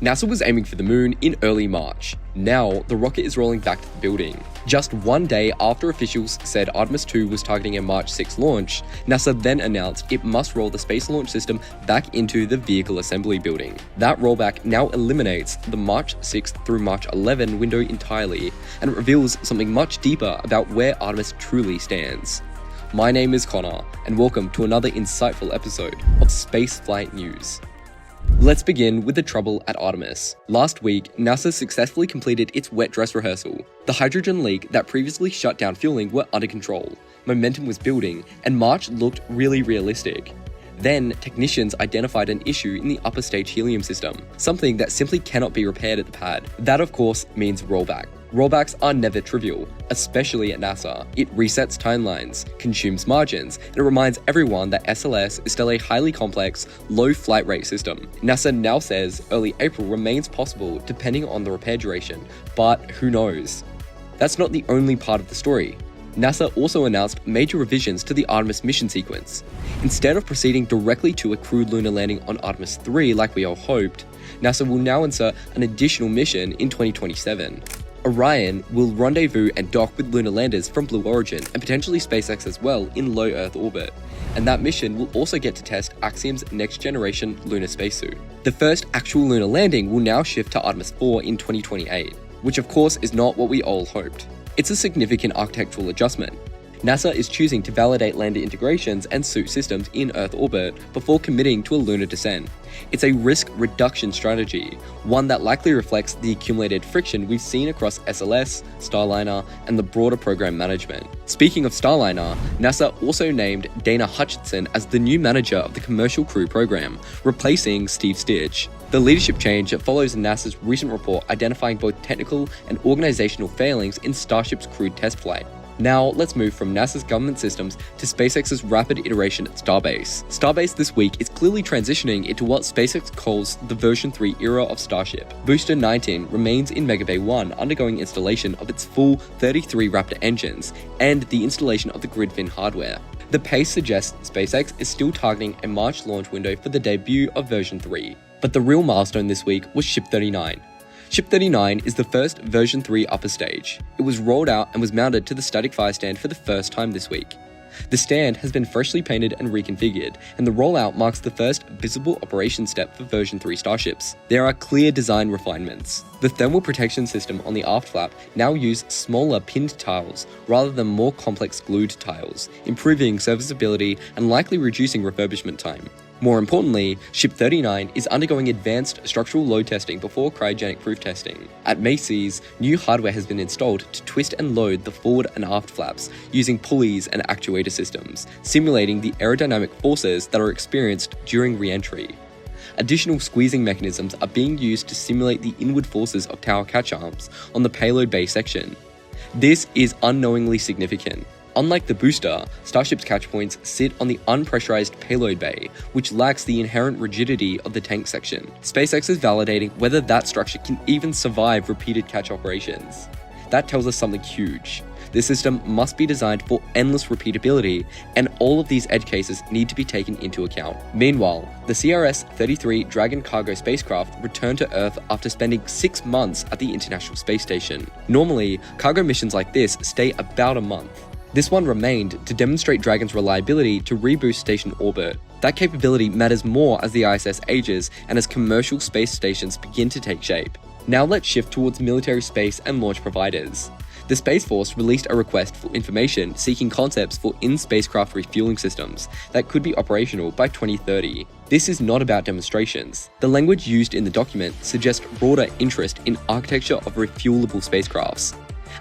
NASA was aiming for the moon in early March. Now, the rocket is rolling back to the building. Just one day after officials said Artemis 2 was targeting a March 6 launch, NASA then announced it must roll the Space Launch System back into the Vehicle Assembly Building. That rollback now eliminates the March 6 through March 11 window entirely, and it reveals something much deeper about where Artemis truly stands. My name is Connor, and welcome to another insightful episode of Spaceflight News. Let's begin with the trouble at Artemis. Last week, NASA successfully completed its wet dress rehearsal. The hydrogen leak that previously shut down fueling were under control, momentum was building, and March looked really realistic. Then, technicians identified an issue in the upper stage helium system, something that simply cannot be repaired at the pad. That of course means rollback. Rollbacks are never trivial, especially at NASA. It resets timelines, consumes margins, and it reminds everyone that SLS is still a highly complex, low flight rate system. NASA now says early April remains possible depending on the repair duration, but who knows? That's not the only part of the story. NASA also announced major revisions to the Artemis mission sequence. Instead of proceeding directly to a crewed lunar landing on Artemis 3 like we all hoped, NASA will now insert an additional mission in 2027. Orion will rendezvous and dock with lunar landers from Blue Origin and potentially SpaceX as well in low Earth orbit, and that mission will also get to test Axiom's next-generation lunar spacesuit. The first actual lunar landing will now shift to Artemis 4 in 2028, which of course is not what we all hoped. It's a significant architectural adjustment. NASA is choosing to validate lander integrations and suit systems in Earth orbit before committing to a lunar descent. It's a risk reduction strategy, one that likely reflects the accumulated friction we've seen across SLS, Starliner, and the broader program management. Speaking of Starliner, NASA also named Dana Hutchinson as the new manager of the Commercial Crew program, replacing Steve Stitch. The leadership change follows NASA's recent report identifying both technical and organizational failings in Starship's crewed test flight. Now, let's move from NASA's government systems to SpaceX's rapid iteration at Starbase. Starbase this week is clearly transitioning into what SpaceX calls the version 3 era of Starship. Booster 19 remains in Mega Bay 1 undergoing installation of its full 33 Raptor engines and the installation of the grid fin hardware. The pace suggests SpaceX is still targeting a March launch window for the debut of version 3. But the real milestone this week was Ship 39. Ship 39 is the first version 3 upper stage. It was rolled out and was mounted to the static fire stand for the first time this week. The stand has been freshly painted and reconfigured, and the rollout marks the first visible operation step for version 3 Starships. There are clear design refinements. The thermal protection system on the aft flap now uses smaller pinned tiles rather than more complex glued tiles, improving serviceability and likely reducing refurbishment time. More importantly, Ship 39 is undergoing advanced structural load testing before cryogenic proof testing. At Macy's, new hardware has been installed to twist and load the forward and aft flaps using pulleys and actuator systems, simulating the aerodynamic forces that are experienced during re-entry. Additional squeezing mechanisms are being used to simulate the inward forces of tower catch arms on the payload bay section. This is unknowingly significant. Unlike the booster, Starship's catch points sit on the unpressurized payload bay, which lacks the inherent rigidity of the tank section. SpaceX is validating whether that structure can even survive repeated catch operations. That tells us something huge. This system must be designed for endless repeatability, and all of these edge cases need to be taken into account. Meanwhile, the CRS-33 Dragon cargo spacecraft returned to Earth after spending 6 months at the International Space Station. Normally, cargo missions like this stay about a month. This one remained to demonstrate Dragon's reliability to reboost station orbit. That capability matters more as the ISS ages and as commercial space stations begin to take shape. Now let's shift towards military space and launch providers. The Space Force released a request for information seeking concepts for in-spacecraft refueling systems that could be operational by 2030. This is not about demonstrations. The language used in the document suggests broader interest in architecture of refuelable spacecrafts.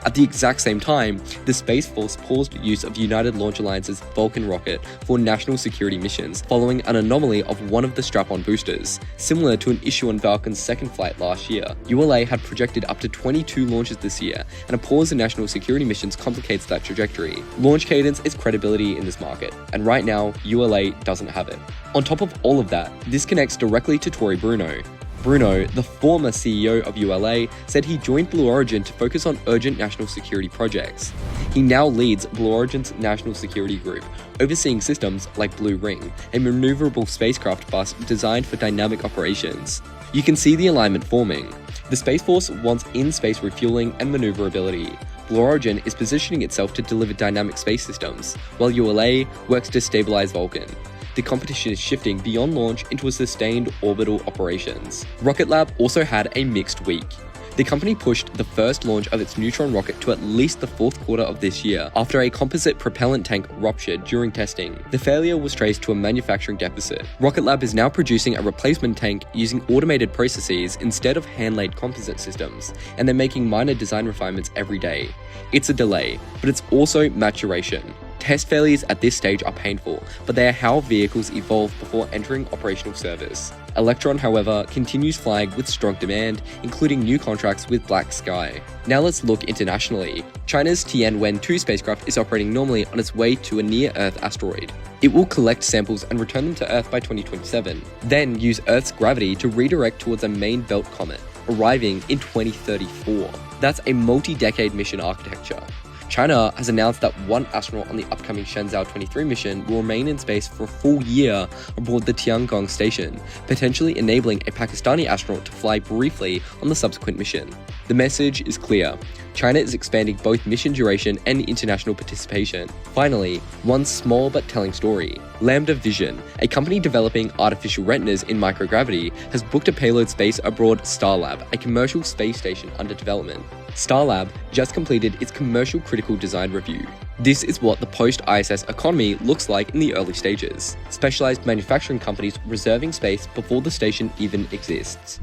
At the exact same time, the Space Force paused use of United Launch Alliance's Vulcan rocket for national security missions following an anomaly of one of the strap-on boosters, similar to an issue on Falcon's second flight last year. ULA had projected up to 22 launches this year, and a pause in national security missions complicates that trajectory. Launch cadence is credibility in this market, and right now, ULA doesn't have it. On top of all of that, this connects directly to Tory Bruno. Bruno, the former CEO of ULA, said he joined Blue Origin to focus on urgent national security projects. He now leads Blue Origin's national security group, overseeing systems like Blue Ring, a maneuverable spacecraft bus designed for dynamic operations. You can see the alignment forming. The Space Force wants in-space refueling and maneuverability. Blue Origin is positioning itself to deliver dynamic space systems, while ULA works to stabilize Vulcan. The competition is shifting beyond launch into a sustained orbital operations. Rocket Lab also had a mixed week. The company pushed the first launch of its Neutron rocket to at least the fourth quarter of this year after a composite propellant tank ruptured during testing. The failure was traced to a manufacturing deficit. Rocket Lab is now producing a replacement tank using automated processes instead of hand-laid composite systems, and they're making minor design refinements every day. It's a delay, but it's also maturation. Test failures at this stage are painful, but they are how vehicles evolve before entering operational service. Electron, however, continues flying with strong demand, including new contracts with Black Sky. Now let's look internationally. China's Tianwen-2 spacecraft is operating normally on its way to a near-Earth asteroid. It will collect samples and return them to Earth by 2027, then use Earth's gravity to redirect towards a main belt comet, arriving in 2034. That's a multi-decade mission architecture. China has announced that one astronaut on the upcoming Shenzhou 23 mission will remain in space for a full year aboard the Tiangong station, potentially enabling a Pakistani astronaut to fly briefly on the subsequent mission. The message is clear. China is expanding both mission duration and international participation. Finally, one small but telling story. Lambda Vision, a company developing artificial retinas in microgravity, has booked a payload space aboard Starlab, a commercial space station under development. Starlab just completed its commercial critical design review. This is what the post-ISS economy looks like in the early stages. Specialized manufacturing companies reserving space before the station even exists.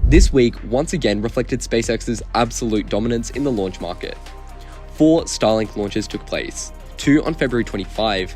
This week once again reflected SpaceX's absolute dominance in the launch market. 4 Starlink launches took place, 2 on February 25,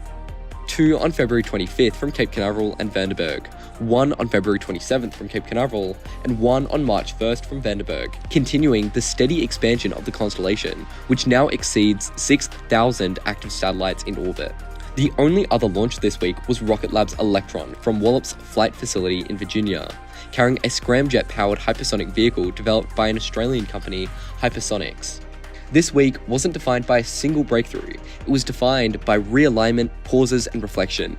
2 on February 25th from Cape Canaveral and Vandenberg, 1 on February 27th from Cape Canaveral, and 1 on March 1st from Vandenberg, continuing the steady expansion of the constellation, which now exceeds 6,000 active satellites in orbit. The only other launch this week was Rocket Lab's Electron from Wallops Flight Facility in Virginia, carrying a scramjet-powered hypersonic vehicle developed by an Australian company, Hypersonics. This week wasn't defined by a single breakthrough, it was defined by realignment, pauses, and reflection.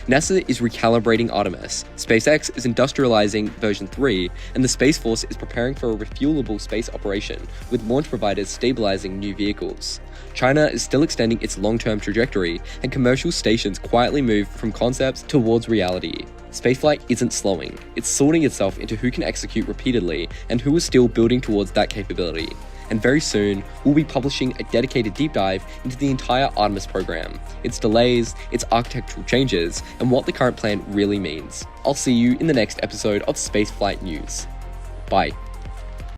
NASA is recalibrating Artemis, SpaceX is industrializing version 3, and the Space Force is preparing for a refuelable space operation, with launch providers stabilizing new vehicles. China is still extending its long-term trajectory, and commercial stations quietly move from concepts towards reality. Spaceflight isn't slowing, it's sorting itself into who can execute repeatedly and who is still building towards that capability. And very soon, we'll be publishing a dedicated deep dive into the entire Artemis program, its delays, its architectural changes, and what the current plan really means. I'll see you in the next episode of Spaceflight News. Bye.